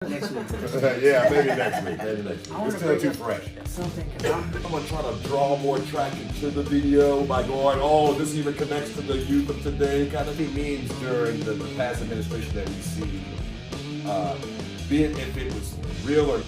Next week. Yeah, maybe next week. It's still too fresh. Something. I'm gonna try to draw more traction to the video by going, oh, this even connects to the youth of today. Kind of be means during the past administration that we see, be it if it was real or.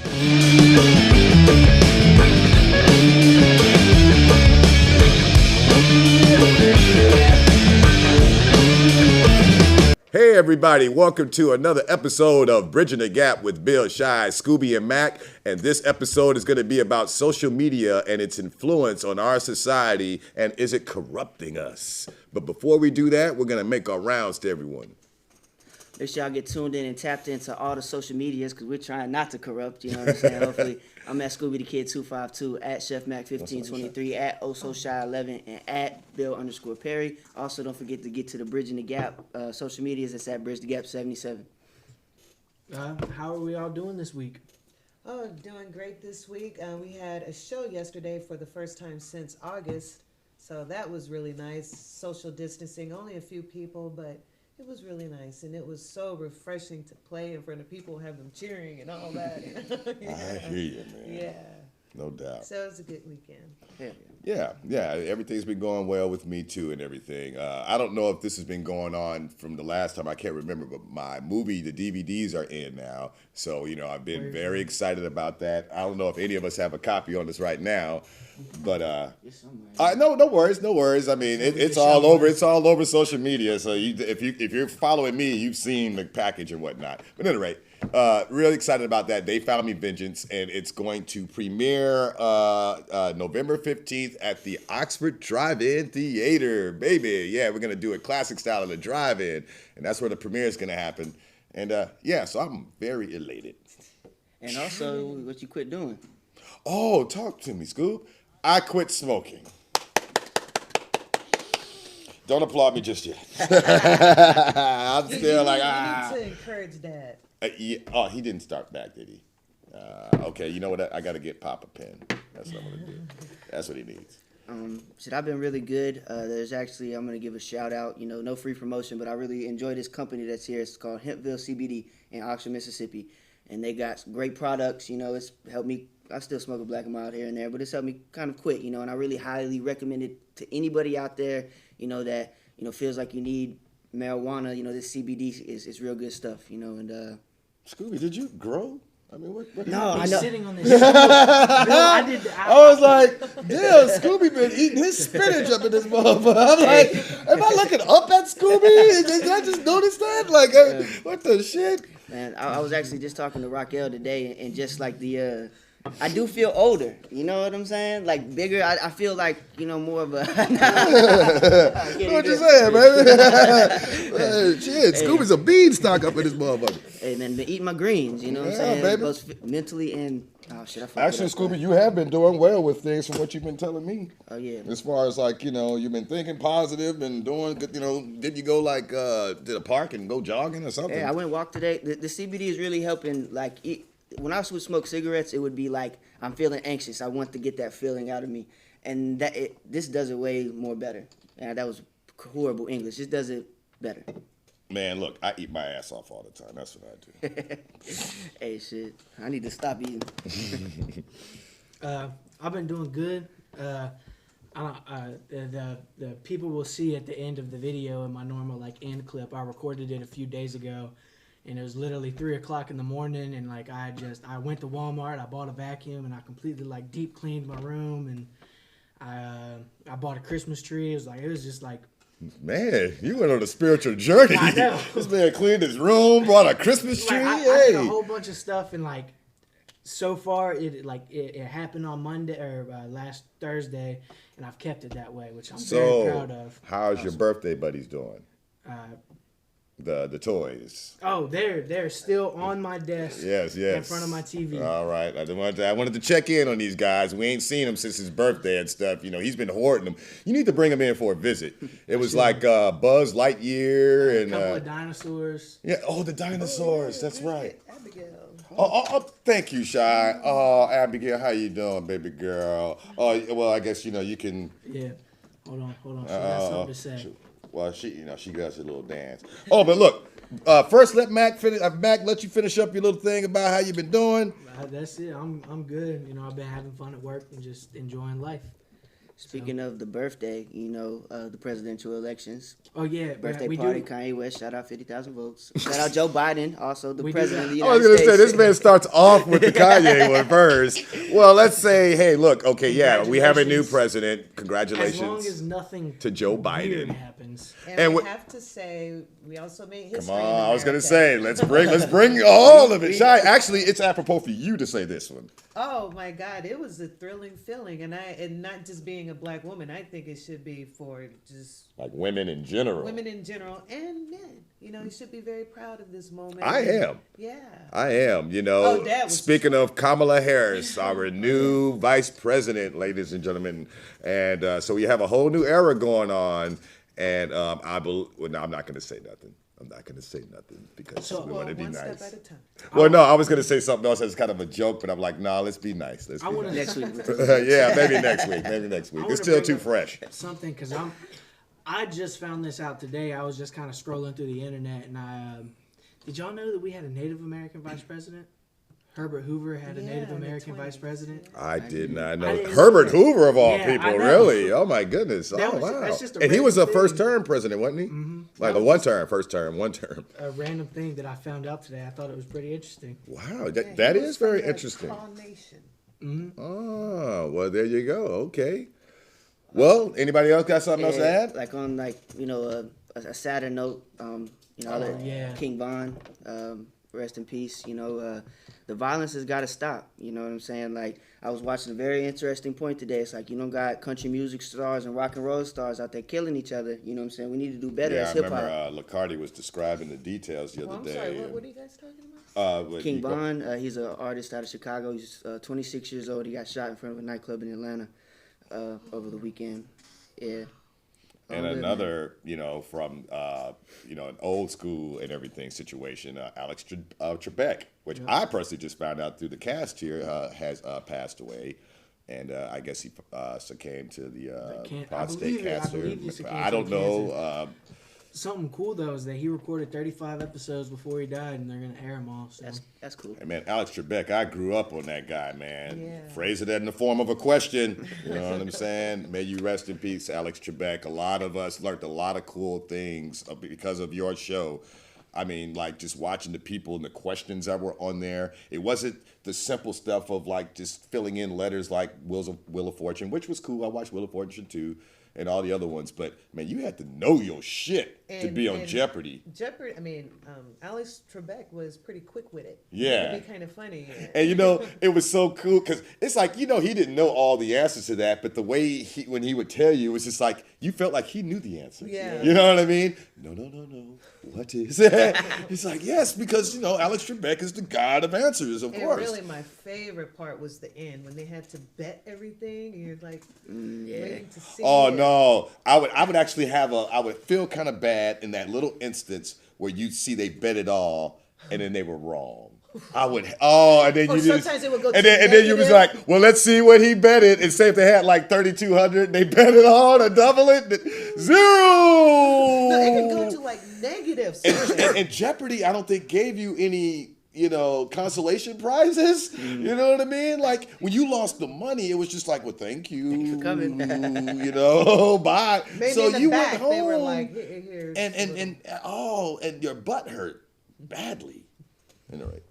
Hey everybody, welcome to another episode of Bridging the Gap with Bill, Shy, Scooby, and Mac. And this episode is going to be about social media and its influence on our society and is it corrupting us? But before we do that, we're going to make our rounds to everyone. Make sure y'all get tuned in and tapped into all the social medias because we're trying not to corrupt, you know what I'm saying? Hopefully, I'm at Scooby the Kid 252, at Chef Mac 1523, at OsoShy11, and at Bill_Perry. Also, don't forget to get to the Bridging the Gap social medias. It's at Bridge the Gap 77. How are we all doing this week? Oh, doing great this week. We had a show yesterday for the first time since August, so that was really nice. Social distancing, only a few people, but it was really nice, and it was so refreshing to play in front of people, have them cheering and all that. Yeah. I hear you, man. Yeah. No doubt. So it was a good weekend. Yeah. Everything's been going well with me too and everything. I don't know if this has been going on from the last time. I can't remember, but my movie, the DVDs are in now. So, I've been very excited about that. I don't know if any of us have a copy on this right now, but no worries. I mean, it's all over. It's all over social media. So if you're following me, you've seen the package and whatnot. But at any rate, really excited about that. They Found Me Vengeance, and it's going to premiere November 15th at the Oxford Drive-In Theater, baby. Yeah, we're going to do it classic style at the drive-in, and that's where the premiere is going to happen. And so I'm very elated. And also, what you quit doing? Oh, talk to me, Scoob. I quit smoking. Don't applaud me just yet. I'm still like, You need to encourage that. Yeah. Oh, he didn't start back, did he? Okay, you know what? I got to get Pop a pen. That's what I'm going to do. That's what he needs. I've been really good. There's actually, I'm going to give a shout out, no free promotion, but I really enjoy this company that's here. It's called Hempville CBD in Oxford, Mississippi. And they got some great products. It's helped me. I still smoke a black and mild here and there, but it's helped me kind of quit, and I really highly recommend it to anybody out there, that, feels like you need marijuana. This CBD is real good stuff, and Scooby, did you grow? I mean, what No, I He's know. sitting on this. Bill, I was like, damn, Scooby been eating his spinach up in this motherfucker. I'm like, am I looking up at Scooby? Did I just notice that? Like, what the shit? Man, I was actually just talking to Raquel today, and just like I do feel older. You know what I'm saying? Like bigger. I feel like more of a. What you saying, baby? Hey, shit, Scooby's a beanstalk up in this motherfucker. Hey man, been eating my greens. You know what I'm saying? Baby. Both mentally and shit. Actually, Scooby, you have been doing well with things from what you've been telling me. Oh yeah. As far as like you've been thinking positive and doing good. Did you go like to the park and go jogging or something? Yeah, I went walk today. The CBD is really helping. Like when I would smoke cigarettes, it would be like I'm feeling anxious. I want to get that feeling out of me, and this does it way more better. And that was horrible English. This does it better. Man, look, I eat my ass off all the time. That's what I do. Hey, shit. I need to stop eating. I've been doing good. The people will see at the end of the video in my normal end clip. I recorded it a few days ago, and it was literally 3:00 in the morning. And I went to Walmart. I bought a vacuum, and I completely deep cleaned my room, and I bought a Christmas tree. It was just like. Man, you went on a spiritual journey. I know. This man cleaned his room, brought a Christmas tree. I did a whole bunch of stuff, and so far it happened on Monday or last Thursday, and I've kept it that way, which I'm very proud of. How's your birthday buddies doing? The toys. Oh, they're still on my desk. Yes. In front of my TV. All right. I wanted to check in on these guys. We ain't seen him since his birthday and stuff. He's been hoarding them. You need to bring him in for a visit. It was like Buzz Lightyear and a couple of dinosaurs. Yeah. Oh, the dinosaurs. That's right. Abigail. Oh, thank you, Shy. Oh, Abigail, how you doing, baby girl? Oh, well, I guess you can. Yeah. Hold on. She got something to say. Well, she does a little dance. Oh, but look, First, let Mac finish. Mac, let you finish up your little thing about how you've been doing. That's it. I'm good. You know, I've been having fun at work and just enjoying life. Speaking of the birthday, the presidential elections. Oh yeah, Birthday we party, do. Kanye West, shout out 50,000 votes. Shout out Joe Biden, also the We do president that. of the I was United going to States. say, this man starts off with the Kanye one first. Well, let's say, hey, look, okay, yeah, we have a new president. As Congratulations. long as nothing to Joe weird Biden. happens. And And we have to say, we also made Come history. on, in I was going to America. say, let's bring all of it. Shy, actually, it's apropos for you to say this one. Oh my God, it was a thrilling feeling, and not just being a black woman. I think it should be for just Like women in general. women in general and men. You know, you should be very proud of this moment. I am. Yeah. I am, Oh, Dad was- Speaking of Kamala Harris, our new vice president, ladies and gentlemen. And so we have a whole new era going on. And I'm not going to say nothing. I'm not going to say nothing because So- we Well, want to be one nice. step at a time. Well, no, I was going to say something else that's kind of a joke, but I'm like, nah, let's be nice. Let's I be want nice. to Next week. Yeah, maybe next week. Maybe next week. I It's wanna still bring too up fresh. something because I just found this out today. I was just kind of scrolling through the internet, and did y'all know that we had a Native American vice president? Herbert Hoover had a Yeah, Native in the American 20s, vice president. yeah. I did not I know. didn't Herbert know that. Hoover of all Yeah, I people, know. really? Oh my goodness! That Oh was- wow! that's just a And he was a random first thing. term president, wasn't he? Mm-hmm. Like That a was first term, one term. a random thing that I found out today. I thought it was pretty interesting. Wow, Yeah, that he was is very from the interesting. Kaw Nation. Oh, well, there you go. Okay. Well, anybody else got something else to add? Like on a sadder note, yeah. King Von, rest in peace. The violence has got to stop. You know what I'm saying? Like I was watching a very interesting point today. It's like you don't got country music stars and rock and roll stars out there killing each other. You know what I'm saying? We need to do better Yeah, as I hip remember hop. Lacardi was describing the details the Well, other I'm day. sorry, what are you guys talking about? King Von, he's an artist out of Chicago. He's 26 years old. He got shot in front of a nightclub in Atlanta over the weekend. Yeah. And Long live, another, from an old school and everything situation, Alex Trebek, which I personally just found out through the cast here, has passed away. And I guess he succumbed to the prostate cancer. I believe he succumbed I don't to know. Something cool though is that he recorded 35 episodes before he died, and they're gonna air them all. So That's cool. Hey man, Alex Trebek, I grew up on that guy, man. Yeah. Phrase it in the form of a question. You know what I'm saying? May you rest in peace, Alex Trebek. A lot of us learned a lot of cool things because of your show. I mean, like just watching the people and the questions that were on there. It wasn't the simple stuff of like just filling in letters like Wheel of Fortune, which was cool. I watched Wheel of Fortune too. And all the other ones, but man, you had to know your shit to be on Jeopardy. Jeopardy. I mean, Alex Trebek was pretty quick with it. Yeah. It'd be kind of funny. And it was so cool because it's like he didn't know all the answers to that, but the way when he would tell you, it was just like you felt like he knew the answer. Yeah. You know what I mean? No. What is it? He's like, yes, because Alex Trebek is the god of answers, of And course. really, my favorite part was the end when they had to bet everything, and you're like waiting to see. Oh it. no! I would actually I would feel kind of bad in that little instance where you'd see they bet it all and then they were wrong. I would and then Or you just sometimes it would go and to then you was negative. like, well, let's see what he betted and say if they had like 3,200, they bet it all to double it, zero. No, it can go to like negative. And Jeopardy, I don't think gave you any consolation prizes. You know what I mean? Like when you lost the money, it was just like, well, thank you for coming. bye. Maybe So in the you back, went home. they were like, here. And your butt hurt badly. Anyway.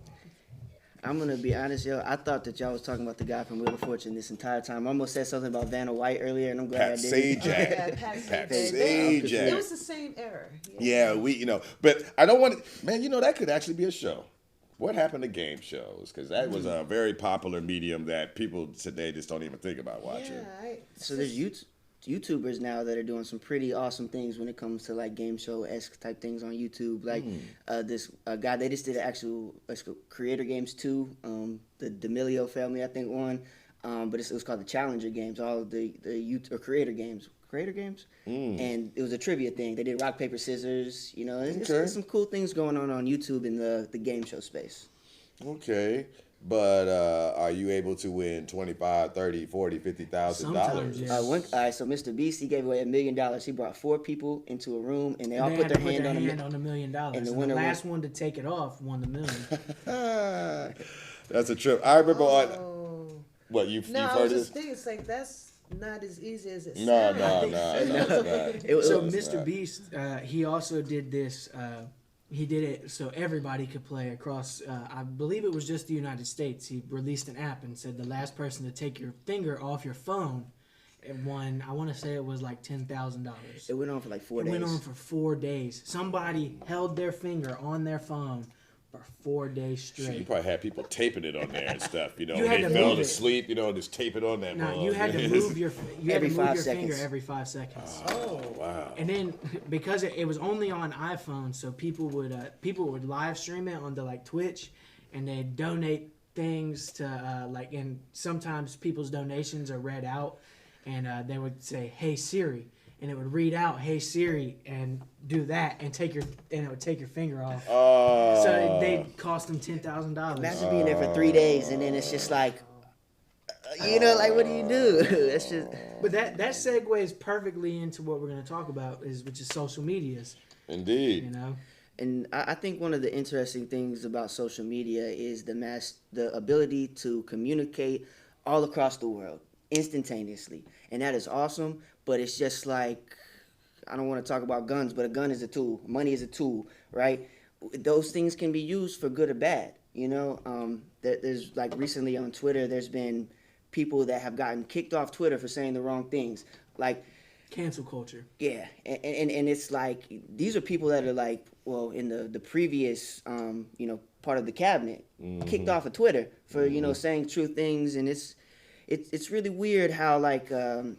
I'm gonna be honest, yo. I thought that y'all was talking about the guy from Wheel of Fortune this entire time. I almost said something about Vanna White earlier, and I'm glad Pat I didn't. Sajak. Yeah, Pat Sajak. It Sajak. was the same era. Yeah, but I don't want to, man, that could actually be a show. What happened to game shows? Because that was a very popular medium that people today just don't even think about watching. Yeah, So there's YouTubers now that are doing some pretty awesome things when it comes to like game show-esque type things on YouTube. Like this guy, they just did an actual Creator Games 2, the D'Amelio family, I think, won. But it was called the Challenger Games, all of the Creator Games. Creator Games? And it was a trivia thing. They did rock, paper, scissors. There's some cool things going on YouTube in the game show space. Okay. But are you able to win 25, 30, 40, 50,000 Sometimes, dollars? yeah. All right, so Mr. Beast, he gave away $1 million. He brought 4 people into a room, and they all put had their to put hand their on hand on $1 million. and And the the winner last one to take it off won the million. That's a trip. I remember on Oh. what you've No, I heard was of just this? thinking, it's like that's not as easy as it No, sounds. no, it's not. So It's Mr. not. Beast, he also did this. He did it so everybody could play across. I believe it was just the United States. He released an app and said the last person to take your finger off your phone, and won. I want to say it was like $10,000. It went on for like 4 It days. went on for 4 days. Somebody held their finger on their phone for 4 days Shit, straight. you probably had people taping it on there and stuff. You know, You when had they to fell move it. asleep, you know, just tape it on that. No, mug. you had to move your Every move 5 your finger seconds. every 5 seconds. Oh. Wow. And then because it was only on iPhone, so people would live stream it onto like Twitch, and they donate things to like, and sometimes people's donations are read out, and they would say, "Hey Siri," and it would read out, "Hey Siri," and do that, and it would take your finger off. So they cost them $10,000. Imagine being there for 3 days, and then it's just like, like, what do you do? That's just. But that segues perfectly into what we're going to talk about, which is social medias. Indeed. You know. And I think one of the interesting things about social media is the ability to communicate all across the world instantaneously, and that is awesome. But it's just like, I don't want to talk about guns, but a gun is a tool. Money is a tool, right? Those things can be used for good or bad. There's like recently on Twitter, there's been people that have gotten kicked off Twitter for saying the wrong things, like. Cancel culture. Yeah, and it's like these are people that are like, well, in the previous part of the cabinet, kicked off of Twitter for saying true things, and it's really weird how like the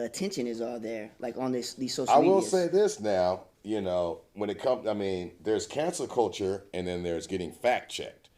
attention is all there, like on these social I media. will say this now, when it comes, there's cancel culture and then there's getting fact checked.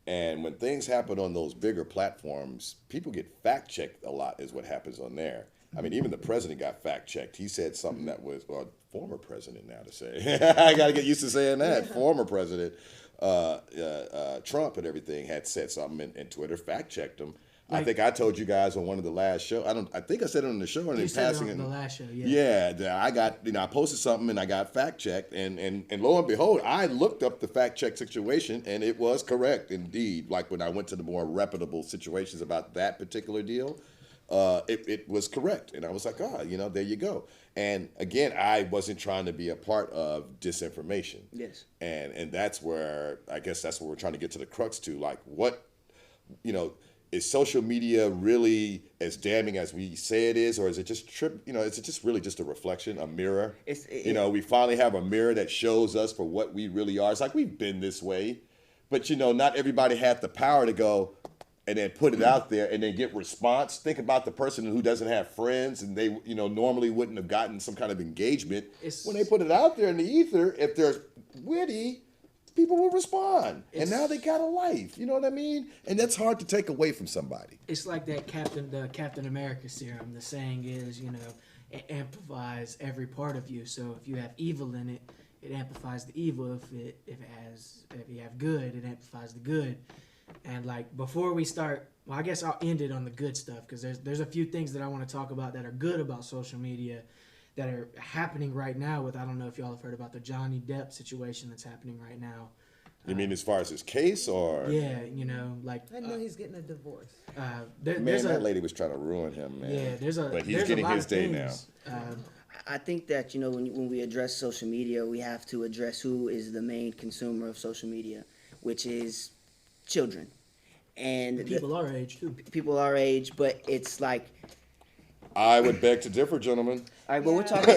And when things happen on those bigger platforms, people get fact checked a lot is what happens on there. Even the president got fact checked. He said something that was, well, former president now to say. I got to get used to saying that. Former president Trump and everything had said something, and Twitter fact checked him. I think I told you guys on one of the last shows. I think I said it on the show, and You in said passing it on it. the last show, yeah. Yeah, I got, I posted something and I got fact checked, and lo and behold, I looked up the fact check situation, and it was correct indeed. Like when I went to the more reputable situations about that particular deal, it was correct, and I was like, there you go. And again, I wasn't trying to be a part of disinformation. Yes. And that's where I guess that's what we're trying to get to the crux to. Like, what, is social media really as damning as we say it is, or is it just is it just really just a reflection, a mirror? We finally have a mirror that shows us for what we really are. It's like we've been this way, but not everybody had the power to go and then put it out there and then get response. Think about the person who doesn't have friends and they normally wouldn't have gotten some kind of engagement. When they put it out there in the ether, if they're witty, people will respond, and now they got a life. You know what I mean? And that's hard to take away from somebody. It's like that Captain America serum. The saying is, it amplifies every part of you. So if you have evil in it, it amplifies the evil. If you have good, it amplifies the good. And like before we start, well, I guess I'll end it on the good stuff because there's a few things that I want to talk about that are good about social media that are happening right now. I don't know if y'all have heard about the Johnny Depp situation that's happening right now. You mean as far as his case, or? Yeah, like. I know he's getting a divorce. That lady was trying to ruin him, man. Yeah, but he's getting his day now. I think that when we address social media, we have to address who is the main consumer of social media, which is children, and people our age too. People our age, but it's like. I would beg to differ, gentlemen. All right, but we're talking.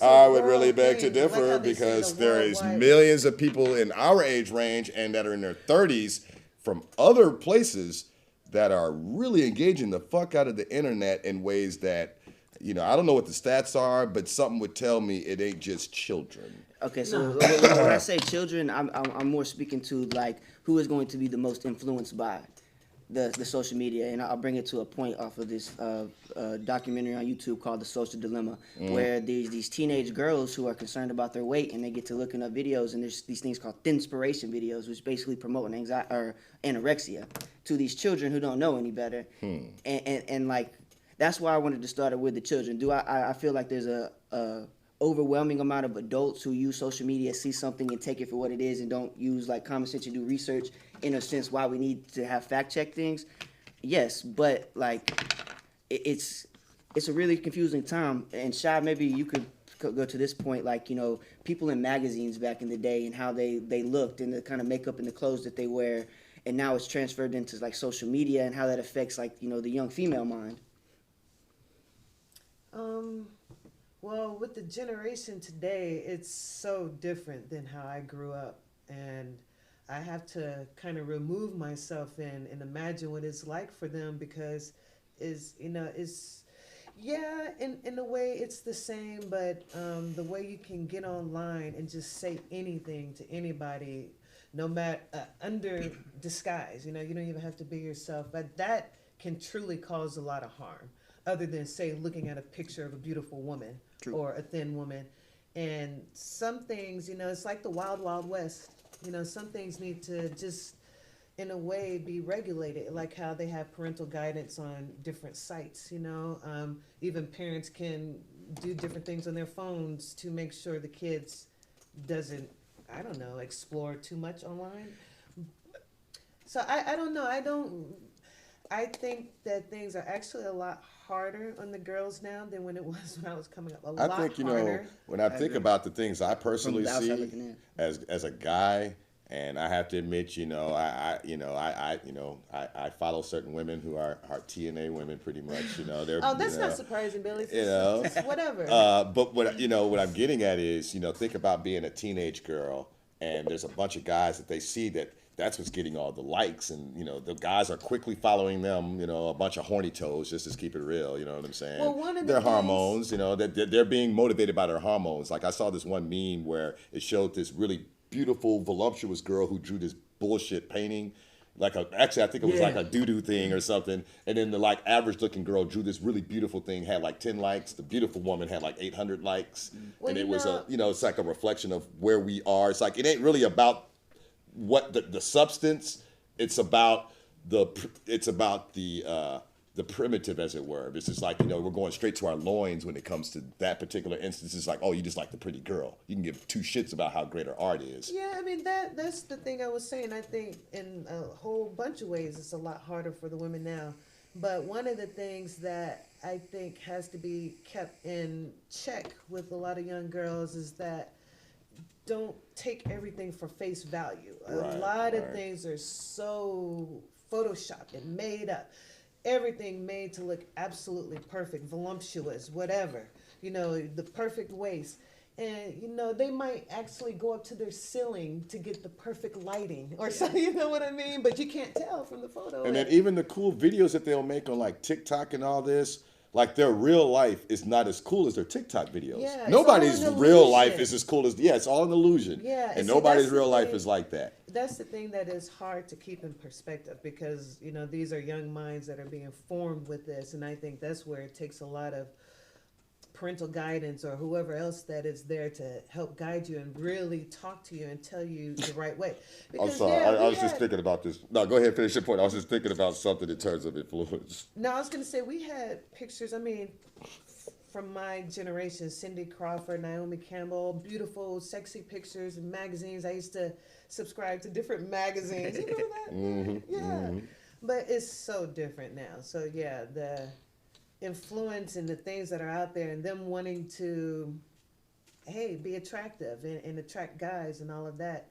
I would really beg to differ because there is millions of people in our age range and that are in their 30s from other places that are really engaging the fuck out of the internet in ways that, I don't know what the stats are, but something would tell me it ain't just children. Okay, so when I say children, I'm more speaking to like who is going to be the most influenced by. the social media, and I'll bring it to a point off of this documentary on YouTube called The Social Dilemma, where these teenage girls who are concerned about their weight, and they get to looking up videos, and there's these things called thinspiration videos, which basically promote anxiety or anorexia to these children who don't know any better, and like that's why I wanted to start it with the children. I feel like there's a overwhelming amount of adults who use social media, see something and take it for what it is, and don't use like common sense and do research in a sense why we need to have fact check things. Yes, but like it's a really confusing time. And Shai, maybe you could go to this point, like, you know, people in magazines back in the day and how they looked and the kind of makeup and the clothes that they wear, and now it's transferred into like social media and how that affects, like, you know, the young female mind. Well, with the generation today, it's so different than how I grew up, and I have to kind of remove myself and imagine what it's like for them, because in a way it's the same, but the way you can get online and just say anything to anybody, no matter under disguise, you don't even have to be yourself, but that can truly cause a lot of harm, other than, say, looking at a picture of a beautiful woman. True. Or a thin woman. And some things, it's like the wild, wild west. Some things need to just, in a way, be regulated, like how they have parental guidance on different sites, even parents can do different things on their phones to make sure the kids doesn't, explore too much online. So I don't know. I think that things are actually a lot harder on the girls now than when it was when I was coming up. A lot harder. When I think about the things I personally see as a guy, and I have to admit, I follow certain women who are TNA women, pretty much. They're that's not surprising, Billy. Whatever. But what I'm getting at is, think about being a teenage girl, and there's a bunch of guys that they see that's what's getting all the likes, and the guys are quickly following them, a bunch of horny toes, just to keep it real, you know what I'm saying? Well, their hormones, they're being motivated by their hormones. Like I saw this one meme where it showed this really beautiful, voluptuous girl who drew this bullshit painting, actually I think it was like a doo-doo thing or something, and then the average looking girl drew this really beautiful thing, had 10 likes. The beautiful woman had 800 likes, and it was it's like a reflection of where we are. It's like it ain't really about what the substance, it's about the primitive, as it were. It's just like, we're going straight to our loins when it comes to that particular instance. It's like, oh, you just like the pretty girl. You can give two shits about how great her art is. Yeah, I mean, that's the thing I was saying. I think in a whole bunch of ways it's a lot harder for the women now. But one of the things that I think has to be kept in check with a lot of young girls is that don't take everything for face value. A lot of things are so photoshopped and made up. Everything made to look absolutely perfect, voluptuous, whatever. The perfect waist. And, they might actually go up to their ceiling to get the perfect lighting or something, you know what I mean? But you can't tell from the photo. And then even the cool videos that they'll make on TikTok and all this, their real life is not as cool as their TikTok videos. Yeah, nobody's real life is as cool as, it's all an illusion. Yeah. And nobody's real life is like that. That's the thing that is hard to keep in perspective, because, these are young minds that are being formed with this. And I think that's where it takes a lot of parental guidance or whoever else that is there to help guide you and really talk to you and tell you the right way. Because, I'm sorry, I was just thinking about this. No, go ahead, finish your point. I was just thinking about something in terms of influence. No, I was going to say we had pictures, from my generation, Cindy Crawford, Naomi Campbell, beautiful, sexy pictures in magazines. I used to subscribe to different magazines. You know that? Mm-hmm, yeah. Mm-hmm. But it's so different now. So, yeah, the influence and the things that are out there and them wanting to, be attractive and attract guys and all of that,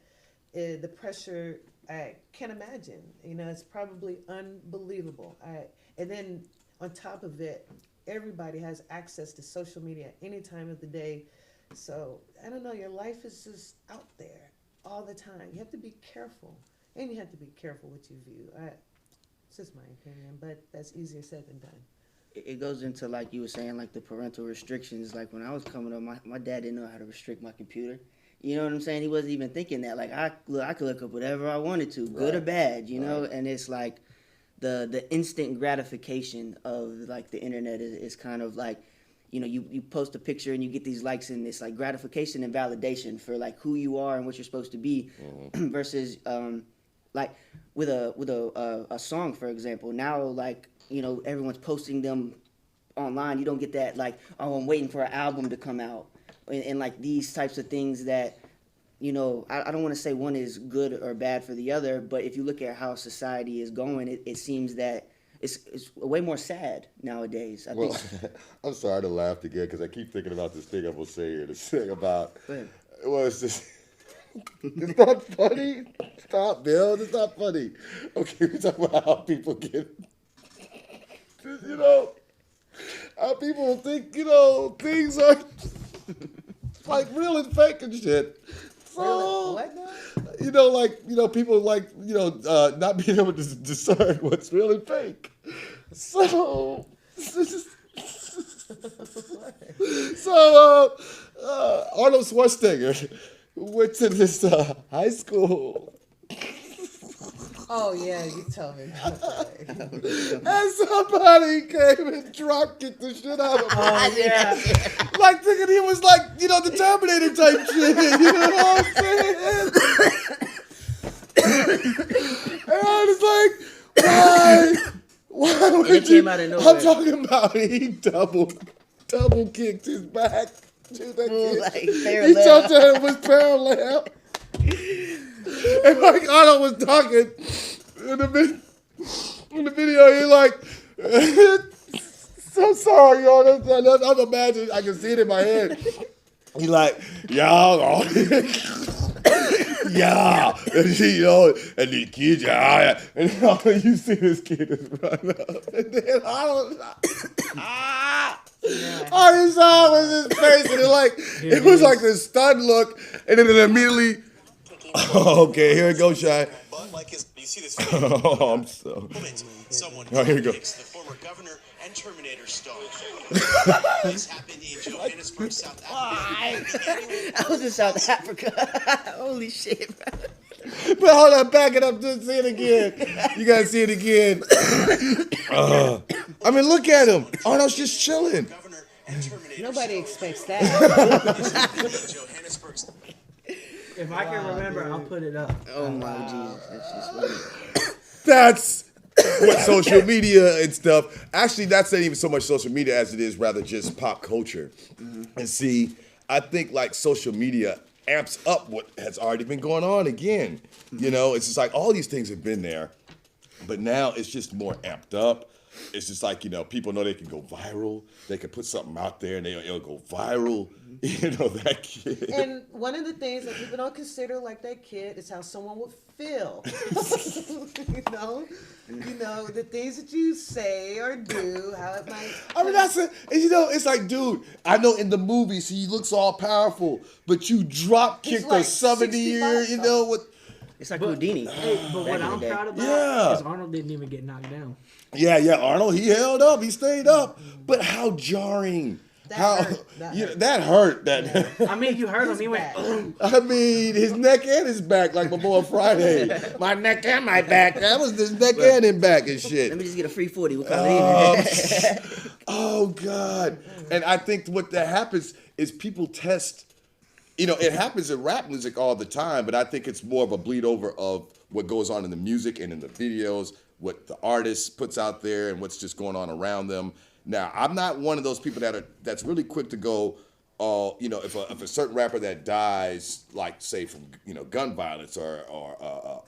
the pressure, I can't imagine. It's probably unbelievable. And then on top of it, everybody has access to social media any time of the day. So, I don't know, your life is just out there all the time. You have to be careful. And you have to be careful what you view. It's just my opinion, but that's easier said than done. It goes into, like you were saying, the parental restrictions. Like, when I was coming up, my dad didn't know how to restrict my computer. You know what I'm saying? He wasn't even thinking that. I could look up whatever I wanted to, good or bad, you know? And it's like, the instant gratification of like the internet is kind of like, you know, you post a picture and you get these likes, and it's like gratification and validation for like who you are and what you're supposed to be, versus like with a song, for example. Now, like, you know, everyone's posting them online. You don't get that like, oh, I'm waiting for an album to come out, and like these types of things that, you know, I don't want to say one is good or bad for the other, but if you look at how society is going, it seems that it's way more sad nowadays. I think. I'm sorry to laugh again because I keep thinking about this thing I'm gonna say here. This thing about it's just. It's not funny. Stop, Bill. It's not funny. Okay, we talk about how people get, you know, how people think, you know, things are like real and fake and shit. So, What now? you know, like, you know, people like, you know, not being able to discern what's real and fake. So, Arnold Schwarzenegger went to this high school. Oh yeah, you told me. And somebody came and drop kicked the shit out of him. Oh, yeah. Like thinking he was like, you know, the Terminator type shit. You know what I'm saying? And I was like, why would It you? came out of nowhere. I'm talking about he double kicked his back to the kid. Like He parallel. jumped at him was parallel. And like Arnold was talking in the video, he's like, so sorry, y'all. I'm imagining, I can see it in my head. He's like, y'all, yeah, and he, you know, and the kid, yeah, and all you see this kid is run up, and then Arnold, all you saw was his face, and it was like this stunned look, and then it immediately. Okay, here it goes, Shy. Like his, you see this video? Oh, I'm so. Someone Oh, here we go. picks the former governor and Terminator star. This happened in Johannesburg, South Africa. I was in South Africa. Holy shit, bro. But hold on, back it up, just see it again. You gotta see it again. I mean, look at him. Arnold's just chilling. Governor and Terminator Nobody expects that. Johannesburg's. If I can remember, I'll put it up. Oh my Jesus, that's just funny. That's what social media and stuff. Actually, that's not even so much social media as it is rather just pop culture. And see, I think like social media amps up what has already been going on again. You know, it's just like all these things have been there, but now it's just more amped up. It's just like, you know, people know they can go viral. They can put something out there and it'll go viral. You know, that kid. And one of the things that people don't consider like that kid is how someone would feel. you know, the things that you say or do, how it might. I mean, that's it. And you know, it's like, dude, I know in the movies he looks all powerful, but you drop kicked like a 70-year, 65 you know, what? It's like Houdini. Hey, but what Back in the I'm day. proud about Yeah. is Arnold didn't even get knocked down. Yeah, Arnold, he held up, he stayed up. But how jarring. That How hurt. that hurt. That I mean, you heard him. He went, back. I mean, his neck and his back, like my boy Friday. My neck and my back. That was his neck and his back and Let shit. me just get a free 40. We'll call it even. Oh God. And I think what that happens is people test. You know, it happens in rap music all the time, but I think it's more of a bleed over of what goes on in the music and in the videos, what the artist puts out there and what's just going on around them. Now, I'm not one of those people that's really quick to go, you know, if a certain rapper that dies, like say from, you know, gun violence or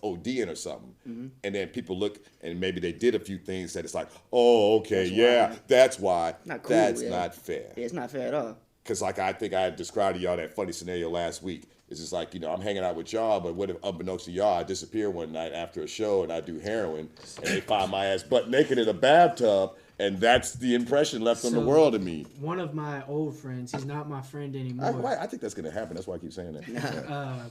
ODing or something, and then people look and maybe they did a few things that it's like, oh, okay, that's why. Not cool, That's yeah. not fair. Yeah, it's not fair at all. Because like I think I described to y'all that funny scenario last week. It's just like, you know, I'm hanging out with y'all, but what if unbeknownst to y'all, I disappear one night after a show and I do heroin and they find my ass butt naked in a bathtub and that's the impression left on the So- world of me. one of my old friends, he's not my friend anymore. I think that's going to happen. That's why I keep saying that.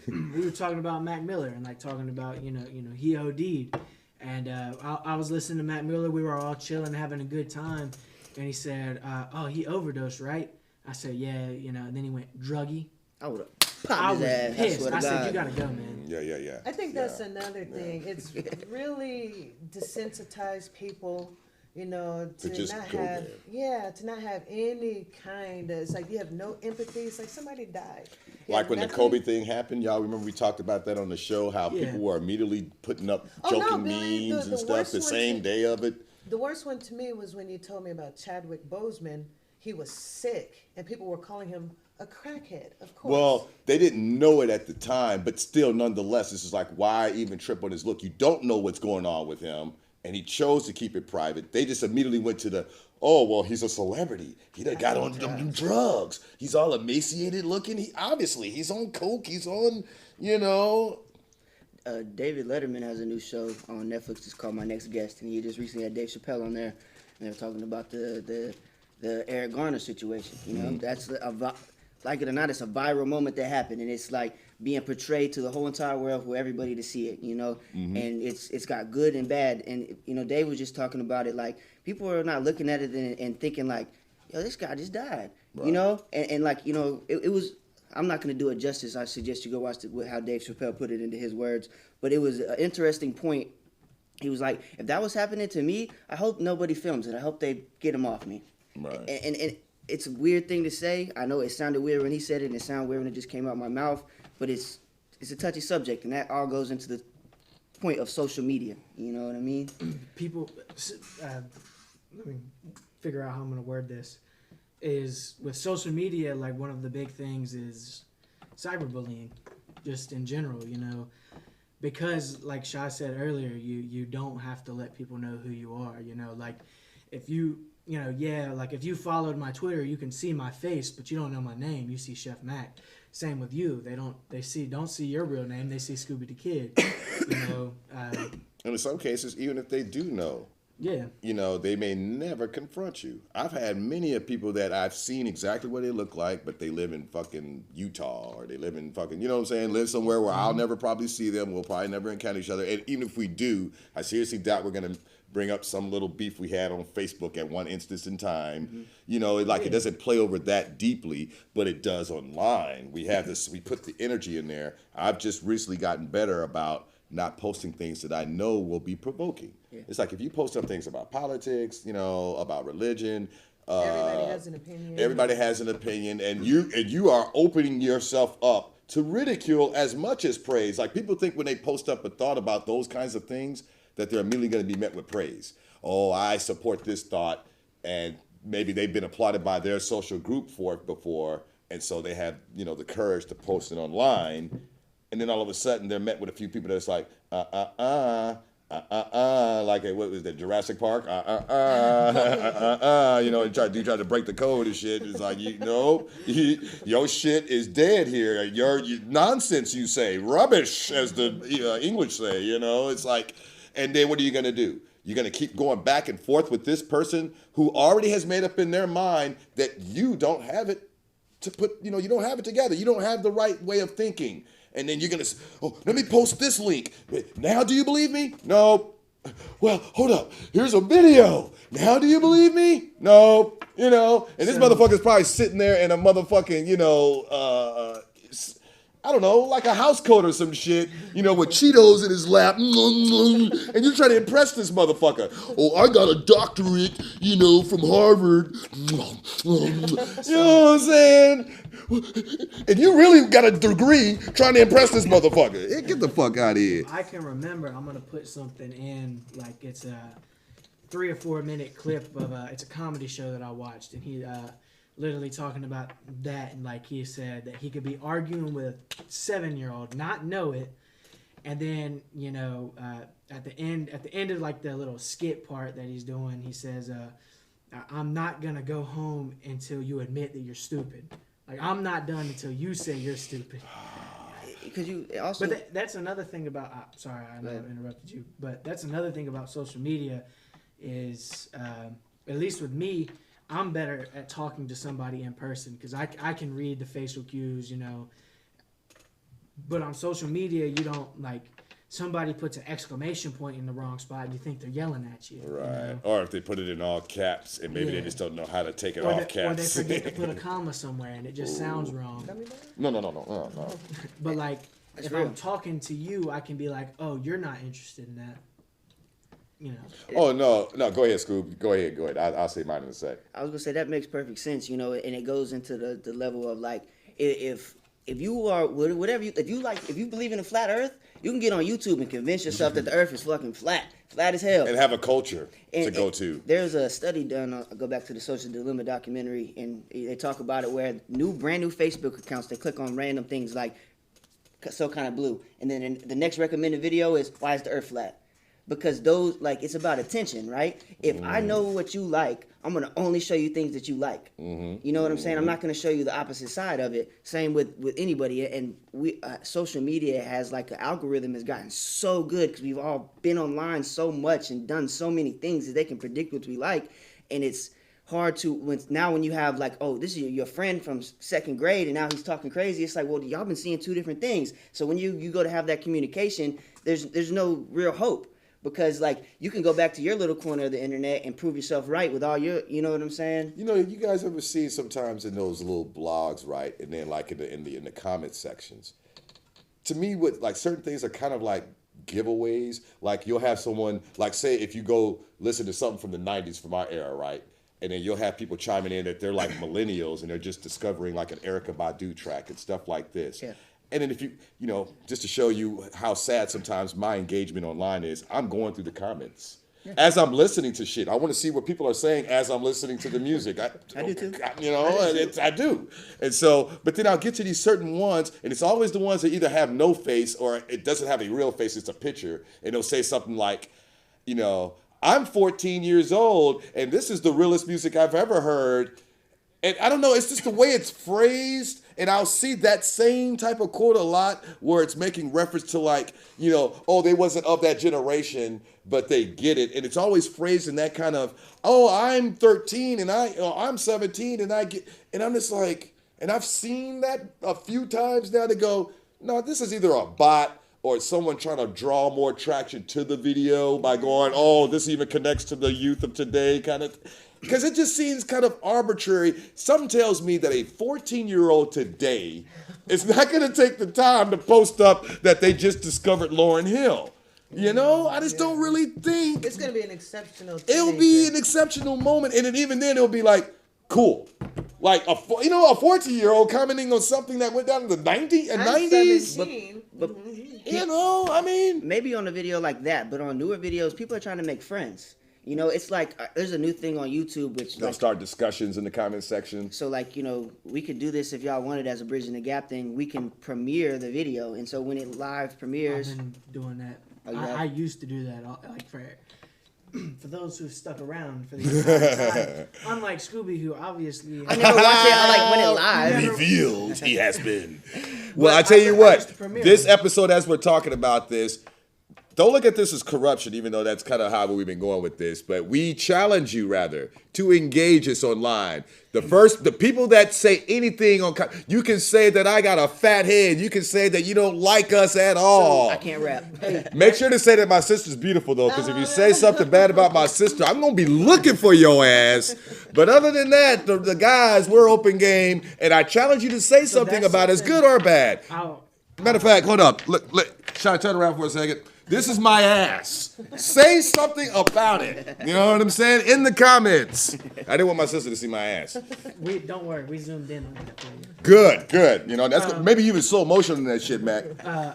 We were talking about Mac Miller and like talking about, you know, he OD'd. And I was listening to Mac Miller. We were all chilling, having a good time. And he said, oh, he overdosed, right? I said, yeah, you know. And then he went, druggy. I would have. pop I his was ass. pissed. I I swear to said, "You God. gotta go, man." Yeah. I think that's another thing. It's really desensitized people, To to just not go have, there. to not have any kind of, it's like you have no empathy. It's like somebody died. You Like have when the nothing. Kobe thing happened, y'all remember we talked about that on the show, how Yeah. people were immediately putting up Oh, no, joking Billy, memes the and stuff worst the one same to- day of it. The worst one to me was when you told me about Chadwick Boseman. He was sick, and people were calling him a crackhead, of course. Well, they didn't know it at the time, but still, nonetheless, this is like, why even trip on his look? You don't know what's going on with him, and he chose to keep it private. They just immediately went to the, oh, well, he's a celebrity. He done got on them drugs. He's all emaciated looking. He's on coke. He's on, David Letterman has a new show on Netflix. It's called My Next Guest, and he just recently had Dave Chappelle on there, and they were talking about the Eric Garner situation. That's like it or not, it's a viral moment that happened, and it's like being portrayed to the whole entire world for everybody to see it. And it's got good and bad. And Dave was just talking about it, like people are not looking at it and thinking like, yo, this guy just died. Right. And like it was. I'm not going to do it justice. I suggest you go watch how Dave Chappelle put it into his words. But it was an interesting point. He was like, if that was happening to me, I hope nobody films it. I hope they get him off me. Right. And it's a weird thing to say. I know it sounded weird when he said it, and it sounded weird when it just came out my mouth. But it's a touchy subject, and that all goes into the point of social media. You know what I mean? People, let me figure out how I'm gonna word this. Is with social media, like one of the big things is cyberbullying, just in general, because like Shai said earlier, you don't have to let people know who you are, like if you like if you followed my Twitter, you can see my face, but you don't know my name. You see Chef Mac. Same with you. They don't see your real name. They see Scooby the Kid. And in some cases, even if they do know, Yeah. They may never confront you. I've had many of people that I've seen exactly what they look like, but they live in fucking Utah, or they live in fucking, live somewhere where I'll never probably see them. We'll probably never encounter each other. And even if we do, I seriously doubt we're going to bring up some little beef we had on Facebook at one instance in time. It doesn't play over that deeply, but it does online. We put the energy in there. I've just recently gotten better about not posting things that I know will be provoking. Yeah. It's like if you post some things about politics, about religion. Everybody has an opinion. Everybody has an opinion, and you are opening yourself up to ridicule as much as praise. Like people think when they post up a thought about those kinds of things that they're immediately going to be met with praise. Oh, I support this thought, and maybe they've been applauded by their social group for it before, and so they have the courage to post it online. And then all of a sudden, they're met with a few people that's like, like what was that, Jurassic Park? And try to break the code and shit. It's like, your shit is dead here. Your nonsense, you say, rubbish, as the English say. It's like, and then what are you gonna do? You're gonna keep going back and forth with this person who already has made up in their mind that you don't have it to put. You don't have it together. You don't have the right way of thinking. And then you're going to, let me post this link. Now do you believe me? No. Well, hold up. Here's a video. Now do you believe me? No. And this motherfucker's probably sitting there in a motherfucking, I don't know, like a house coat or some shit, with Cheetos in his lap. And you're trying to impress this motherfucker. Oh, I got a doctorate, from Harvard. You know what I'm saying? And you really got a degree trying to impress this motherfucker. Hey, get the fuck out of here. I can remember, I'm going to put something in, like it's a 3 or 4 minute clip of it's a comedy show that I watched, and he literally talking about that, and like he said that he could be arguing with a 7-year-old, not know it, and then at the end of like the little skit part that he's doing, he says, I'm not gonna go home until you admit that you're stupid. Like, I'm not done until you say you're stupid. Because you also. But that's another thing about. Sorry, I know I interrupted you. But that's another thing about social media, is at least with me, I'm better at talking to somebody in person because I can read the facial cues, But on social media, you don't like. somebody puts an exclamation point in the wrong spot, you think they're yelling at you. Right. You know? Or if they put it in all caps and maybe they Yeah. just don't know how to take it Or off they caps. forget to put a comma somewhere and it just sounds wrong. No. But like, That's if real. I'm talking to you, I can be like, "Oh, you're not interested in that," you know. Oh, no. Go ahead, Scoob. Go ahead. I'll say mine in a sec. I was gonna say that makes perfect sense, you know, and it goes into the level of like if you are whatever you if you believe in a flat Earth, you can get on YouTube and convince yourself that the Earth is fucking flat as hell. And have a culture to And- go and to. There's a study done. I go back to the Social Dilemma documentary, and they talk about it where brand new Facebook accounts, they click on random things like "so kind of blue," and then the next recommended video is "why is the Earth flat?" Because those it's about attention, right? If I know what you like, I'm gonna only show you things that you like. You know what I'm saying? I'm not gonna show you the opposite side of it. Same with anybody. And we social media has like an algorithm has gotten so good because we've all been online so much and done so many things that they can predict what we like, and it's hard to when you have like, oh, this is your friend from second grade and now he's talking crazy. It's like, well, y'all been seeing two different things. So when you go to have that communication, there's no real hope. Because like you can go back to your little corner of the internet and prove yourself right with all your, you know what I'm saying? You know, you guys ever see sometimes in those little blogs, right? And then like in the comment sections. To me, what like certain things are kind of like giveaways. Like you'll have someone like say if you go listen to something from the 90s from our era, right? And then you'll have people chiming in that they're like millennials and they're just discovering like an Erykah Badu track and stuff like this. Yeah. And then if you know, just to show you how sad sometimes my engagement online is, I'm going through the comments. As I'm listening to shit, I want to see what people are saying as I'm listening to the music. I do too. You know, I do. And so, but then I'll get to these certain ones, and it's always the ones that either have no face or it doesn't have a real face, it's a picture. And it'll say something like, you know, I'm 14 years old, and this is the realest music I've ever heard. And I don't know, it's just the way it's phrased. And I'll see that same type of quote a lot where it's making reference to like, you know, oh, they wasn't of that generation, but they get it. And it's always phrased in that kind of, oh, I'm 13 and I'm 17 and I get, and I'm just like, and I've seen that a few times now to go, no, this is either a bot or it's someone trying to draw more traction to the video by going, oh, this even connects to the youth of today kind of. Because it just seems kind of arbitrary. Something tells me that a 14-year-old today is not going to take the time to post up that they just discovered Lauryn Hill. You know, I just don't really think It's going to be an exceptional it'll be teenager. an exceptional moment. And then even then, it'll be like, cool. Like, a 14-year-old commenting on something that went down in the 90s. I'm 90s. 17. But You know, I mean. maybe on a video like that, but on newer videos, people are trying to make friends. You know, it's like there's a new thing on YouTube which They'll like, start discussions in the comment section. so like, you know, we could do this if y'all wanted as a Bridging the Gap thing. We can premiere the video, and so when it live premieres, I've been doing that. Oh, you have? I used to do that. Like for those who've stuck around for the entire time, unlike Scooby, who obviously I never watch it. I like when it live. Revealed he has been. Well, I I tell you used to what, premiere this them. episode, as we're talking about this, don't look at this as corruption, even though that's kind of how we've been going with this. But we challenge you, rather, to engage us online. The people that say anything on, you can say that I got a fat head. You can say that you don't like us at all. I can't rap. Make sure to say that my sister's beautiful, though, because if you say something bad about my sister, I'm going to be looking for your ass. But other than that, the guys, we're open game, and I challenge you to say something that's about us, something- good or bad. I'll, Matter of fact, hold up. Look, Sean, turn around for a second. This is my ass. Say something about it. You know what I'm saying? In the comments. I didn't want my sister to see my ass. don't worry, we zoomed in on that for you. Good. You know, that's maybe you was slow motion in that shit, Mac.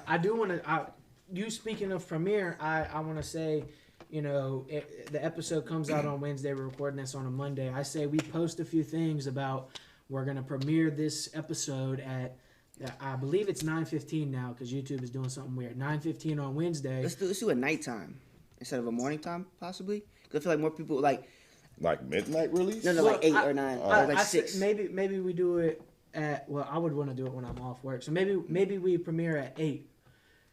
I do want to. You speaking of premiere, I want to say, you know, the episode comes out on Wednesday. We're recording this on a Monday. I say we post a few things about we're gonna premiere this episode at. I believe it's 9:15 now because YouTube is doing something weird. 9:15 on Wednesday. Let's do a nighttime instead of a morning time, possibly. Because I feel like more people like Like midnight release? no, like 8 or 9 or like I said 6. maybe we do it at. Well, I would want to do it when I'm off work. So maybe we premiere at 8.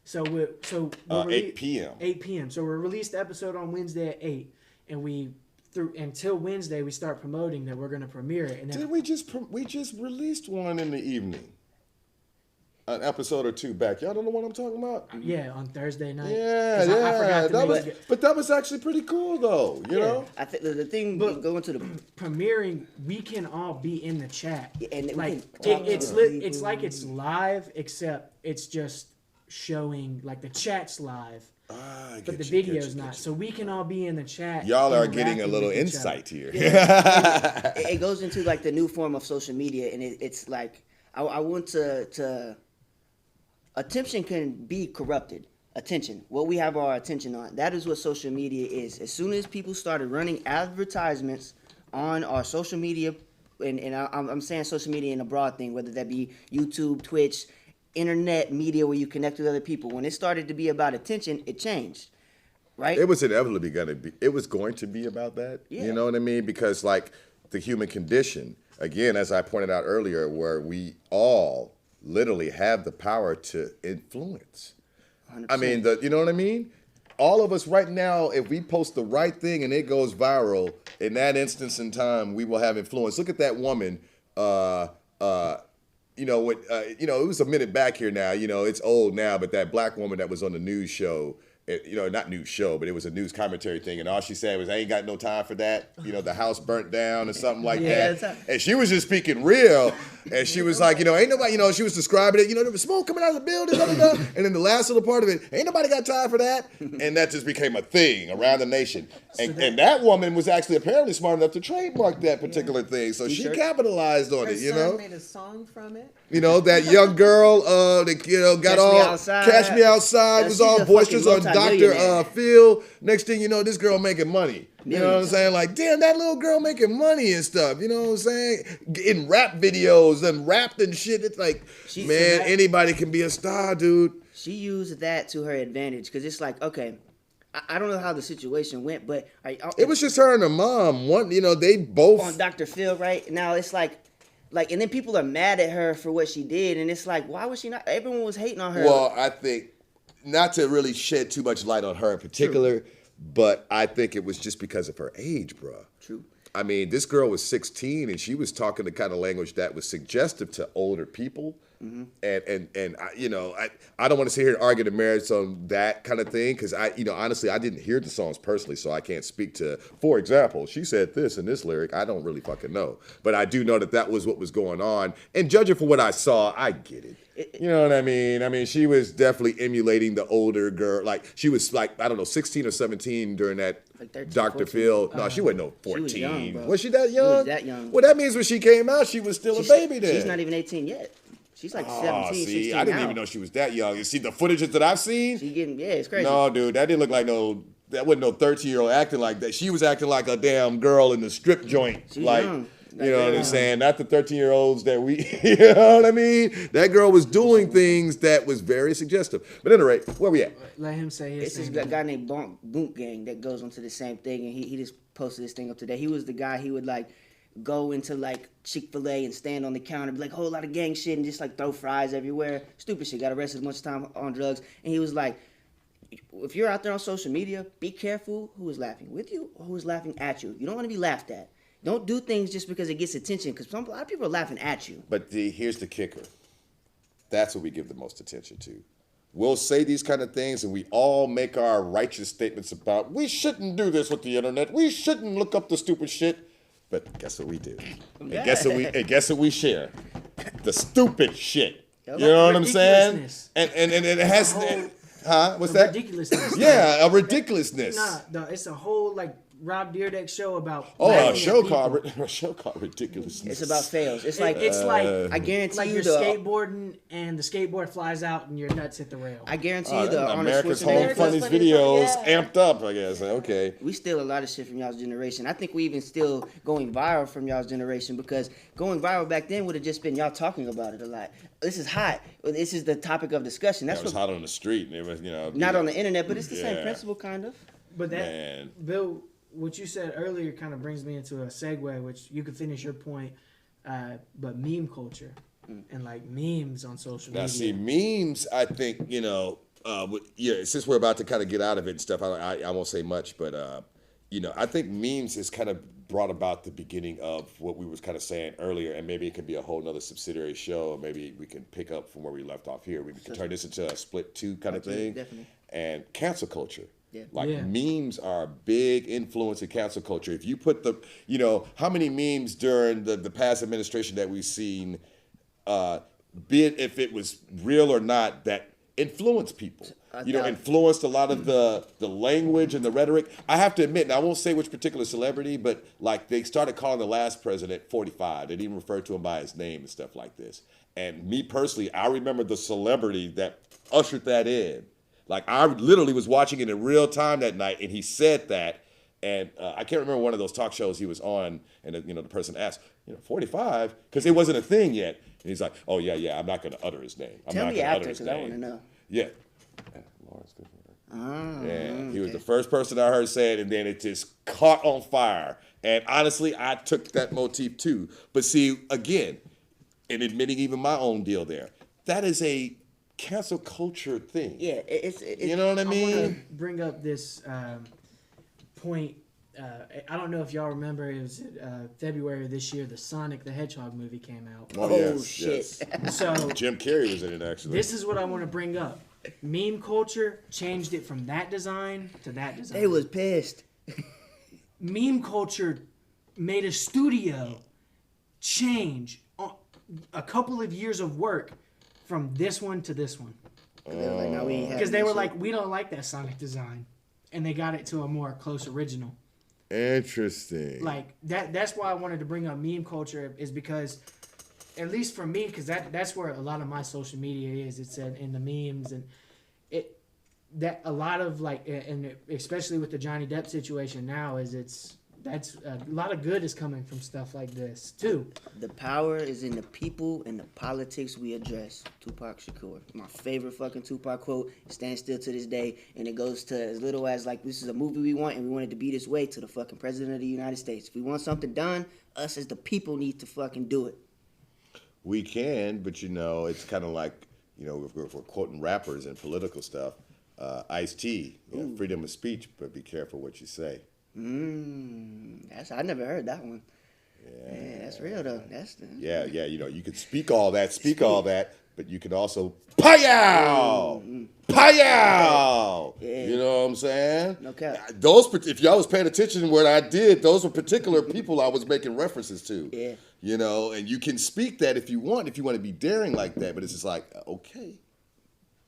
So we'll 8 p.m. 8 p.m. So we'll release the episode on Wednesday at 8, and until Wednesday we start promoting that we're gonna premiere it. And then Did we just released one in the evening? an episode or two back. Y'all don't know what I'm talking about? Yeah, on Thursday night. Yeah, 'Cause I forgot to that make was, but that was actually pretty cool though. You know, I think the thing But- going to the premiering, we can all be in the chat. Yeah, and we like can talk to it's the lit. people. It's like it's live, except it's just showing like the chat's live, but the video's not. So we can all be in the chat. Y'all are getting a interacting little with each insight here. it goes into like the new form of social media, and it's like I want to attention can be corrupted. Attention, what we have our attention on, that is what social media is. As soon as people started running advertisements on our social media, and I'm saying social media in a broad thing, whether that be YouTube, Twitch, internet media where you connect with other people, when it started to be about attention, it changed, right? It was inevitably going to be. It was going to be about that. Yeah. You know what I mean? Because like the human condition, again, as I pointed out earlier, where we all literally have the power to influence. 100%. I mean, you know what I mean? All of us right now, if we post the right thing and it goes viral, in that instance in time, we will have influence. Look at that woman. You know what? You know, it was a minute back here now. You know, it's old now, but that black woman that was on the news show. You know, not news show, but it was a news commentary thing, and all she said was, "I ain't got no time for that." You know, the house burnt down or something like that. And she was just speaking real, and she was like, you know, ain't nobody, you know, she was describing it. You know, there was smoke coming out of the building, blah, blah, blah. And then the last little part of it, ain't nobody got time for that, and that just became a thing around the nation. And that woman was actually apparently smart enough to trademark that particular thing, so she capitalized on Her it. You son know, made a song from it. you know that young girl, that you know got Catch Me all Outside. Catch Me Outside Now, was she's all a boisterous on fucking Dr. multi-millionaire. Phil. Next thing you know, this girl making money. You know what I'm Millions. saying? Like, damn, that little girl making money and stuff. You know what I'm saying? In rap videos and rapped and shit. It's like, man, anybody can be a star, dude. She used that to her advantage because it's like, okay, I don't know how the situation went, but It was just her and her mom. One, you know, they both on Dr. Phil right now. It's like, and then people are mad at her for what she did, and it's like, why was she not? Everyone was hating on her. Well, I think not to really shed too much light on her in particular, but I think it was just because of her age, bruh. True. I mean, this girl was 16 and she was talking the kind of language that was suggestive to older people. And I, you know, I don't want to sit here and argue the merits on that kind of thing because I, you know, honestly, I didn't hear the songs personally, so I can't speak to. For example, she said this in this lyric. I don't really fucking know, but I do know that that was what was going on. And judging for what I saw, I get it. You know what I mean? I mean, she was definitely emulating the older girl. Like she was like, I don't know, 16 or 17 during that Like 13, Dr. 14. Phil. No, she wasn't no 14. was young, bro. Was she that She young? was that young. Well, that means when she came out, she was still a baby then. She's not even 18 yet. She's like 17, see, 16 I didn't now. even know she was that young. You see the footages that I've seen? She getting, it's crazy. No, dude, that didn't look like that wasn't no 13-year-old acting like that. She was acting like a damn girl in the strip joint. She's like, young. you know what I'm saying? Not the 13-year-olds that we, you know what I mean? That girl was doing things that was very suggestive. But at any rate, where we at? Let him say his It's this thing. guy named Boonk Gang that goes onto the same thing, and he just posted this thing up today. He was the guy, he would like go into like Chick-fil-A and stand on the counter, be like, whole lot of gang shit, and just like throw fries everywhere. Stupid shit. Got arrested a bunch of time on drugs. And he was like, if you're out there on social media, be careful who is laughing with you or who is laughing at you. You don't want to be laughed at. Don't do things just because it gets attention, because a lot of people are laughing at you. But here's the kicker. That's what we give the most attention to. We'll say these kind of things and we all make our righteous statements about, we shouldn't do this with the internet. We shouldn't look up the stupid shit. But guess what we do? And guess what we share? The stupid shit. You know what I'm saying? Ridiculousness. And it has what's that? Ridiculousness. Yeah, a ridiculousness. No, it's a whole like Rob Dyrdek show about. Oh, laughing a at show people. called Ridiculousness. It's about fails. It's like I guarantee like you you're the skateboarding and the skateboard flies out and your nuts hit the rail. I guarantee you the Arnold America's Home Schwarzenegger. Funnies videos amped up, I guess. Okay. We steal a lot of shit from y'all's generation. I think we even still going viral from y'all's generation, because going viral back then would have just been y'all talking about it a lot. This is hot. This is the topic of discussion. That's That was what, hot on the street. And it was, you know. not on the internet, but it's the Yeah. same principle, kind of. But that, Man. Bill, what you said earlier kind of brings me into a segue, which you can finish your point. But meme culture and like memes on social Now, media. see, memes, I think, you know, since we're about to kind of get out of it and stuff, I won't say much, but I think memes has kind of brought about the beginning of what we was kind of saying earlier, and maybe it could be a whole nother subsidiary show, or maybe we can pick up from where we left off here. We can turn this into a split two kind of thing. Definitely. And cancel culture. Yeah. Memes are a big influence in cancel culture. If you put how many memes during the past administration that we've seen, be it if it was real or not, that influenced people. Influenced a lot of the language and the rhetoric. I have to admit, and I won't say which particular celebrity, but like they started calling the last president 45. They didn't even refer to him by his name and stuff like this. And me personally, I remember the celebrity that ushered that in. Like I literally was watching it in real time that night, and he said that. And I can't remember one of those talk shows he was on, and the person asked, 45, because it wasn't a thing yet. And he's like, oh yeah, I'm not going to utter his name. Tell me after, because I want to know. Yeah. Lawrence Fishburne. He was the first person I heard say it, and then it just caught on fire. And honestly, I took that motif too. But see, again, and admitting even my own deal there, that is a cancel culture thing. Yeah, it's you know what I mean? I want to bring up this point. I don't know if y'all remember, it was February of this year, the Sonic the Hedgehog movie came out. Oh, yes, shit. Yes. So Jim Carrey was in it, actually. this is what I want to bring up. Meme culture changed it from that design to that design. They was pissed. Meme culture made a studio change a couple of years of work from this one to this one. Because they were like, we don't like that Sonic design. And they got it to a more close original. Interesting. Like, that's why I wanted to bring up meme culture, is because, at least for me, because that's where a lot of my social media is. It's in the memes, and that a lot of, like, and especially with the Johnny Depp situation now, that's a lot of good is coming from stuff like this too. The power is in the people and the politics we address. Tupac Shakur. My favorite fucking Tupac quote. It stands still to this day, and it goes to as little as like, this is a movie we want, and we want it to be this way, to the fucking president of the United States. If we want something done, us as the people need to fucking do it. We can, but it's kind of like, if we're quoting rappers and political stuff, Ice-T, freedom of speech, but be careful what you say. I never heard that one. Yeah, that's real though. Yeah. You could speak all that, but you could also pow. Yeah. You know what I'm saying? No cap. If y'all was paying attention to what I did, those were particular people I was making references to. Yeah. And you can speak that if you want to be daring like that, but it's just like, okay.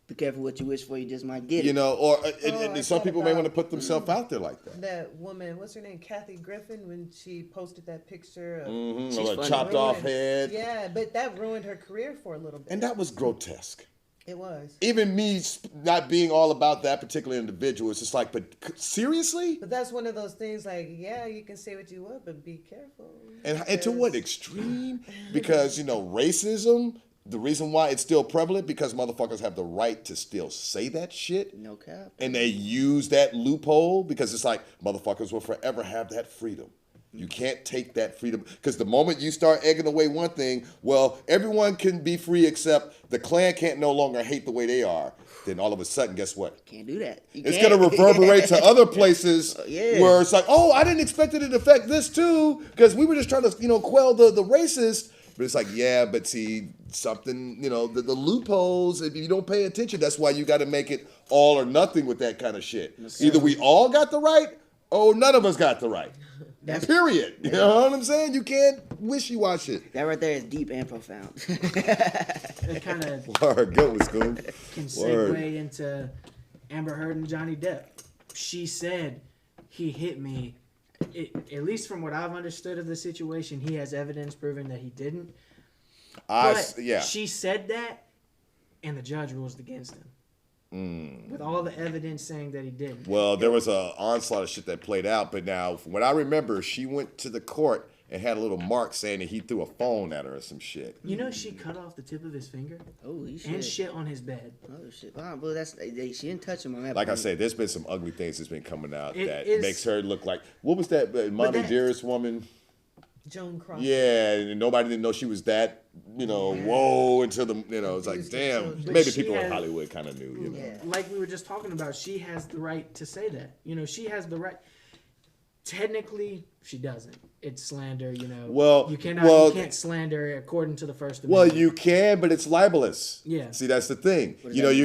Be careful what you wish for, you just might get it. And some people may want to put themselves out there like that. That woman, what's her name, Kathy Griffin, when she posted that picture of a chopped off head. Yeah, but that ruined her career for a little bit. And that was grotesque. It was. Even me not being all about that particular individual, it's just like, but seriously? But that's one of those things like, yeah, you can say what you want, but be careful. And to what extreme? Because, racism, the reason why it's still prevalent, because motherfuckers have the right to still say that shit. No cap. And they use that loophole because it's like motherfuckers will forever have that freedom. You can't take that freedom, because the moment you start egging away one thing, well, everyone can be free except the Klan can't no longer hate the way they are. Then all of a sudden, guess what? Can't do that. It's going to reverberate to other places where it's like, oh, I didn't expect it to affect this too, because we were just trying to, quell the racist. But it's like, yeah, but see, something, the loopholes, if you don't pay attention, that's why you got to make it all or nothing with that kind of shit. Either we all got the right, or none of us got the right. Period. You know what I'm saying? You can't wishy-washy it. That right there is deep and profound. It kind of go with Scooby. Can segue into Amber Heard and Johnny Depp. She said he hit me. At least from what I've understood of the situation, he has evidence proving that he didn't. She said that, and the judge ruled against him. With all the evidence saying that he didn't. Well, there was an onslaught of shit that played out, but now, from what I remember, she went to the court and had a little mark saying that he threw a phone at her or some shit. She cut off the tip of his finger. Holy shit. And shit on his bed. Oh shit. Wow, well, she didn't touch him on that. Like I said, there's been some ugly things that's been coming out makes her look like, what was that Mommy Dearest woman? Joan Crawford. Yeah, and nobody didn't know she was that, whoa, until the, it's like, damn, maybe people in Hollywood kind of knew, Like we were just talking about, she has the right to say that. She has the right. technically, she doesn't. It's slander, you know. Well, you well, can't slander according to the First Well, Amendment. you can, but it's libelous. Yeah. See, that's the thing. does You that know, mean?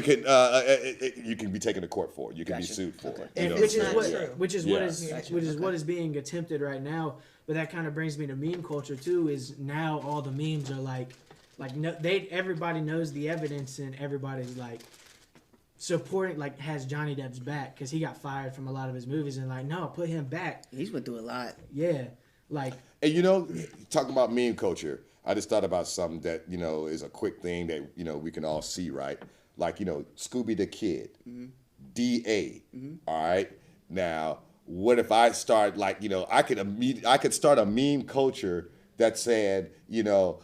you can be taken to court for it. You can be Gotcha. sued for it. And You know which what is I'm what saying? which is Yeah. what is Gotcha. which is Okay. what is being attempted right now. But that kind of brings me to meme culture too. Is now all the memes are like no, everybody knows the evidence and everybody's like supporting, like has Johnny Depp's back because he got fired from a lot of his movies and like no, put him back. He's went through a lot. Yeah, like And you know, talking about meme culture, I just thought about something that, you know, is a quick thing that, you know, we can all see, right? Like, you know, Scooby the Kid, DA, all right? Now, what if I start, like, you know, I could start a meme culture that said, you know,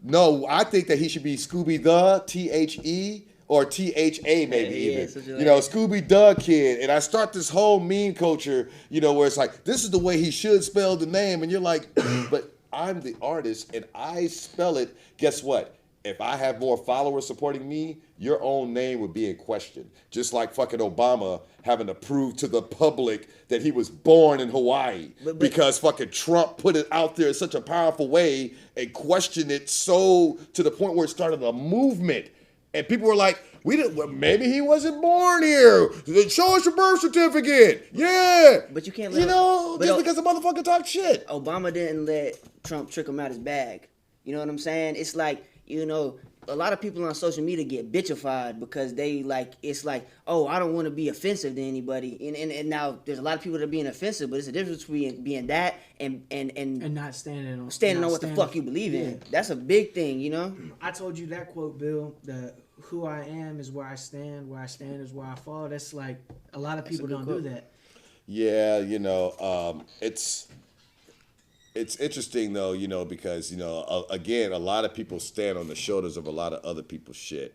no, I think that he should be Scooby the, THE, or THA maybe Yeah, even. something You like know, that. Scooby the Kid. And I start this whole meme culture, you know, where it's like, this is the way he should spell the name. And you're like, but I'm the artist and I spell it. Guess what? If I have more followers supporting me, your own name would be in question. Just like fucking Obama having to prove to the public that he was born in Hawaii But- because fucking Trump put it out there in such a powerful way and questioned it so to the point where it started a movement. And people were like, well, maybe he wasn't born here. Show us your birth certificate. Yeah. But you can't let You know, but just because the motherfucker talk shit. Obama didn't let Trump trick him out his bag. You know what I'm saying? It's like, you know, a lot of people on social media get bitchified because they like, it's like, oh, I don't want to be offensive to anybody. And now there's a lot of people that are being offensive, but it's a difference between being that and not standing on what the fuck you believe in. That's a big thing, you know? I told you that quote, Bill. The who I am is where I stand is where I fall. That's like a lot of people a good don't quote. do that. Yeah, you know, it's interesting though, you know, because, you know, again, a lot of people stand on the shoulders of a lot of other people's shit.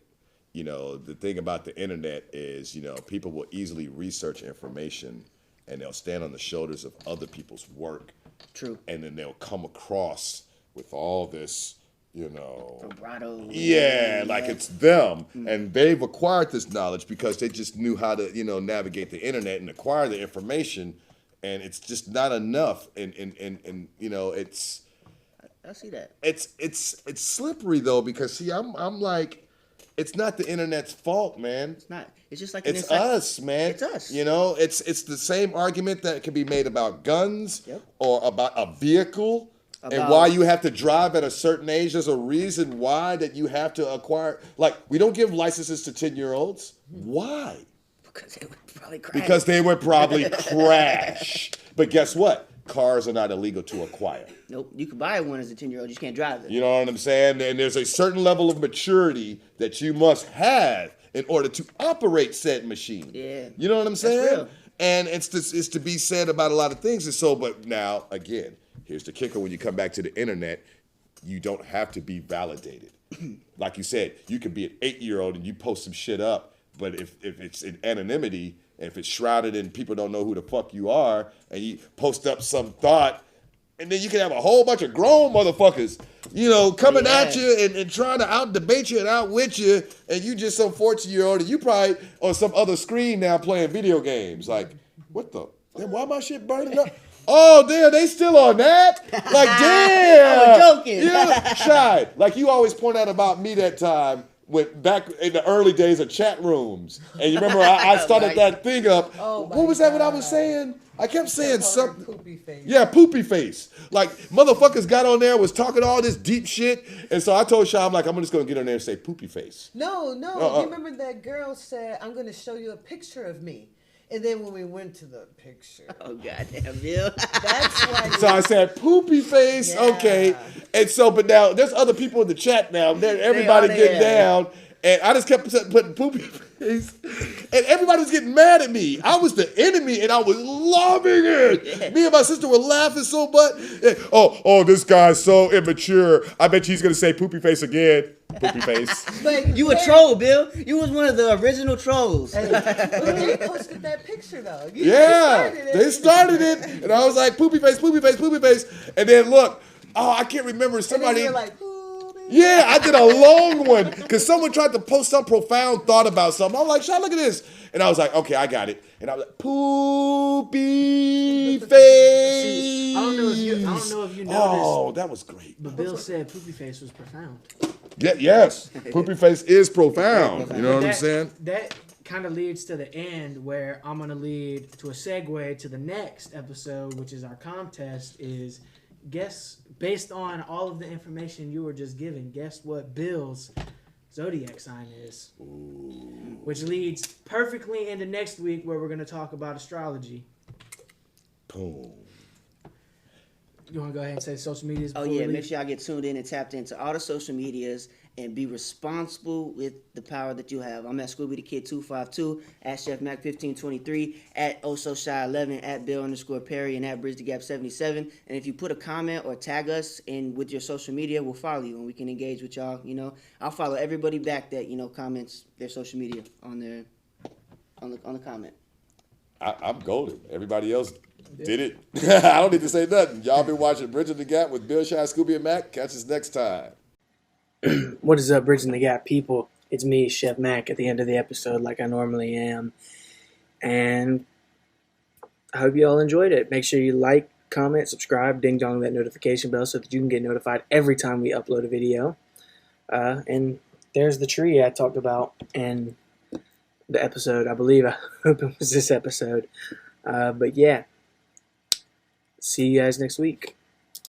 You know, the thing about the internet is, you know, people will easily research information and they'll stand on the shoulders of other people's work. True. And then they'll come across with all this, you know, Vibrato. yeah, like it's them, and they've acquired this knowledge because they just knew how to, you know, navigate the internet and acquire the information, and it's just not enough, and you know, it's I see that. it's slippery though, because see, I'm like, it's not the internet's fault, man. It's not. It's just like It's us, man. It's us. You know, it's the same argument that can be made about guns Yep. or about a vehicle. And About- why you have to drive at a certain age, there's a reason why that you have to acquire. Like, we don't give licenses to 10-year-olds. Why? Because they would probably crash. Because they would probably crash. But guess what? Cars are not illegal to acquire. Nope. You can buy one as a 10-year-old. You just can't drive it. You know what I'm saying? And there's a certain level of maturity that you must have in order to operate said machine. Yeah. You know what I'm saying? real. And it's to be said about a lot of things. And so, but now, again, here's the kicker. When you come back to the internet, you don't have to be validated. Like you said, you could be an 8-year-old and you post some shit up, but if it's in anonymity, and if it's shrouded and people don't know who the fuck you are, and you post up some thought, and then you can have a whole bunch of grown motherfuckers, you know, coming at you and trying to out-debate you and outwit you, and you just some 14-year-old, and you probably on some other screen now playing video games. Like, what the? Damn, why my shit burning up? Oh, damn, they still on that? Like, damn. I was joking. Yeah, Shy. Like you always point out about me that time when back in the early days of chat rooms. And you remember I started that thing up. Oh, What was that what I was God. saying? I kept saying Call her something. Poopy face. Yeah, poopy face. Like, motherfuckers got on there, was talking all this deep shit. And so I told Shy, I'm like, I'm just going to get on there and say poopy face. No. You remember that girl said, I'm going to show you a picture of me. And then when we went to the picture, Oh, goddamn, Bill. that's why. So I said poopy face, Yeah. okay. And so, but now there's other people in the chat now. Everybody are getting there. down. And I just kept putting poopy face. And everybody was getting mad at me. I was the enemy and I was loving it. Me and my sister were laughing so much. Oh, this guy's so immature. I bet you he's going to say poopy face again. Poopy face. But You a troll, Bill. You was one of the original trolls. Hey, but they posted that picture though. Yeah, they started it. And I was like, poopy face, poopy face, poopy face. And then look, I can't remember And then somebody. you're like, Yeah, I did a long one because someone tried to post some profound thought about something. I'm like, Sean, look at this. And I was like, okay, I got it. And I was like, poopy face. don't know if you noticed, Oh, that was great. but Bill said Poopy Face was profound. Yeah, yes. Poopy Face is profound. You know what I'm That- saying? That kind of leads to the end where I'm going to lead to a segue to the next episode, which is our contest, is guess, based on all of the information you were just given, guess what Bill's zodiac sign is. Ooh. Which leads perfectly into next week where we're going to talk about astrology. Boom. You want to go ahead and say social medias? Oh before we yeah, leave? make sure y'all get tuned in and tapped into all the social medias and be responsible with the power that you have. I'm at Scooby the Kid 252, at Chef Mac 1523, at OsoShy11, at Bill_Perry, and at Bridge the Gap 77. And if you put a comment or tag us in with your social media, we'll follow you and we can engage with y'all. You know, I'll follow everybody back that comments their social media on their on the comment. I'm golden. Everybody else did it. I don't need to say nothing. Y'all been watching Bridging the Gap with Bill, Shy, Scooby, and Mac. Catch us next time. What is up, Bridging the Gap people? It's me, Chef Mac, at the end of the episode like I normally am. And I hope you all enjoyed it. Make sure you like, comment, subscribe, ding-dong that notification bell so that you can get notified every time we upload a video. And there's the tree I talked about in the episode. I believe, I hope it was this episode. But yeah, see you guys next week.